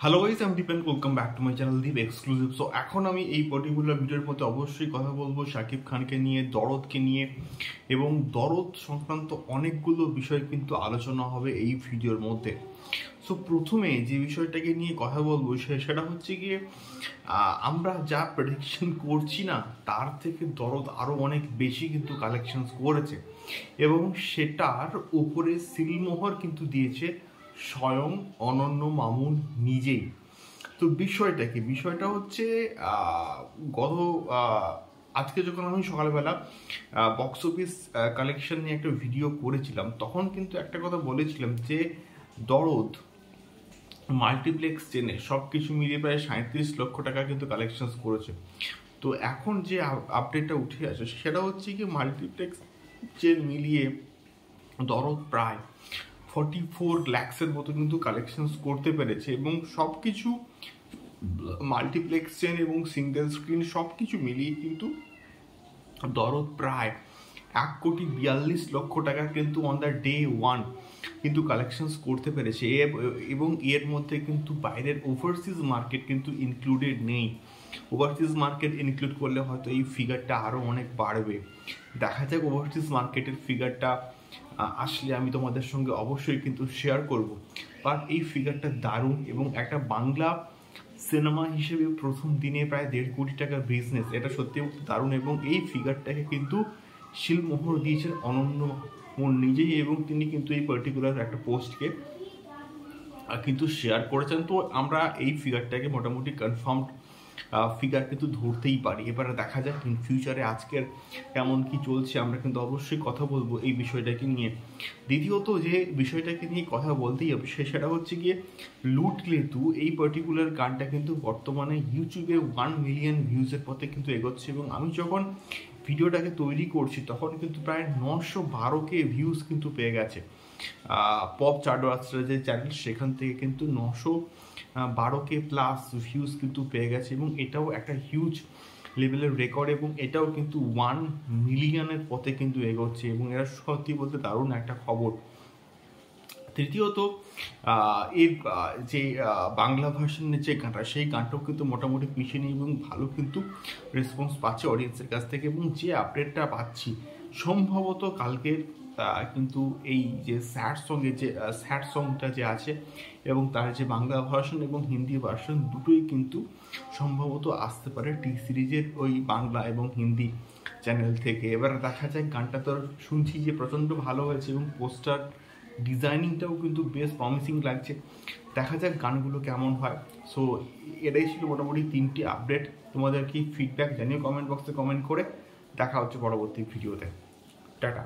Hello guys, আমি Dipen. Welcome back to my channel Deep exclusive. So এখন আমি এই পার্টিকুলার ভিডিওর মধ্যে অবশ্যই কথা বলবো শাকিব খানকে নিয়ে, দরদকে নিয়ে, এবং দরদ সংক্রান্ত অনেকগুলো বিষয় কিন্তু আলোচনা হবে এই ভিডিওর মধ্যে। সো প্রথমে যে বিষয়টাকে নিয়ে কথা বলবো সেটা হচ্ছে গিয়ে আমরা যা প্রেডিকশন করছি না তার থেকে দরদ আরও অনেক বেশি কিন্তু কালেকশন করেছে, এবং সেটার উপরে সিলমোহর কিন্তু দিয়েছে স্বয়ং অনন্য মামুন নিজেই। তো বিষয়টা হচ্ছে গত আজকে যখন আমি সকালবেলা বক্স অফিস কালেকশন নিয়ে একটা ভিডিও করেছিলাম, তখন কিন্তু একটা কথা বলেছিলাম যে দরদ মাল্টিপ্লেক্স চেনে সব কিছু মিলিয়ে প্রায় 37 লক্ষ টাকা কিন্তু কালেকশন করেছে। তো এখন যে আপডেটটা উঠে আসে সেটা হচ্ছে কি, মাল্টিপ্লেক্স চেন মিলিয়ে দরদ প্রায় 44 লাখসের মতো কিন্তু কালেকশনস করতে পেরেছে, এবং সব কিছু মাল্টিপ্লেক্স চেন এবং সিঙ্গেল স্ক্রিন সব কিছু মিলিয়ে কিন্তু দরদ প্রায় 1,42,00,000 টাকা কিন্তু অন দ্য ডে ওয়ান কিন্তু কালেকশনস করতে পেরেছে, এবং এর মধ্যে কিন্তু বাইরের ওভারসিজ মার্কেট কিন্তু ইনক্লুডেড নেই। ওভারসিজ মার্কেট ইনক্লুড করলে হয়তো এই ফিগারটা আরও অনেক বাড়বে। দেখা যাক ওভারসিজ মার্কেটের ফিগারটা আসলে আমি তোমাদের সঙ্গে অবশ্যই কিন্তু শেয়ার করব। বাট এই ফিগারটা দারুণ, এবং একটা বাংলা সিনেমা হিসেবে প্রথম দিনে প্রায় 1.5 কোটি টাকার বিজনেস, এটা সত্যি দারুণ। এবং এই ফিগারটাকে কিন্তু শিলমোহর দিয়েছেন অনন্য নিজেই, এবং তিনি কিন্তু এই পার্টিকুলার একটা পোস্টকে কিন্তু শেয়ার করেছেন। তো আমরা এই ফিগারটাকে মোটামুটি কনফার্মড ফিগার কিন্তু ধরতেই পারি। এবারে দেখা যাক ইন ফিউচারে আজকের কেমন কি চলছে, আমরা কিন্তু অবশ্যই কথা বলবো এই বিষয়টাকে নিয়ে। দ্বিতীয়ত যে বিষয়টাকে নিয়ে কথা বলতেই হবে সেটা হচ্ছে গিয়ে লুটলে তু এই পার্টিকুলার গানটা কিন্তু বর্তমানে ইউটিউবে 1 মিলিয়ন ভিউজের পথে কিন্তু এগোচ্ছে, এবং আমি যখন ভিডিওটাকে তৈরি করছি তখন কিন্তু প্রায় 912K ভিউজ কিন্তু পেয়ে গেছে। পপ চার্টওয়ার্সের যে চ্যানেল সেখান থেকে কিন্তু 912K প্লাস ভিউজ কিন্তু পেয়ে গেছে, এবং এটাও একটা হিউজ লেভেলের রেকর্ড, এবং এটাও কিন্তু 1 মিলিয়নের পথে কিন্তু এগোচ্ছে, এবং এরা সত্যি বলতে দারুণ একটা খবর। তৃতীয়ত এর যে বাংলা ভার্সনের যে গানটা, সেই গানটাও কিন্তু মোটামুটি পিছিয়ে নেই, এবং ভালো কিন্তু রেসপন্স পাচ্ছে অডিয়েন্সের কাছ থেকে। এবং যে আপডেটটা পাচ্ছি সম্ভবত কালকের কিন্তু এই যে স্যাড সংটা যে আছে, এবং তার যে বাংলা ভার্সন এবং হিন্দি ভার্সন দুটোই কিন্তু সম্ভবত আসতে পারে টি সিরিজের ওই বাংলা এবং হিন্দি চ্যানেল থেকে। এবার দেখা যায়, গানটা তো শুনছি যে প্রচণ্ড ভালো হয়েছে, এবং পোস্টার ডিজাইনিংটাও কিন্তু বেশ প্রমিসিং লাগছে। দেখা যাক গানগুলো কেমন হয়। সো এটাই ছিল মোটামুটি 3টি আপডেট। তোমাদের কি ফিডব্যাক জানিও কমেন্ট বক্সে কমেন্ট করে। দেখা হচ্ছে পরবর্তী ভিডিওতে। টাটা।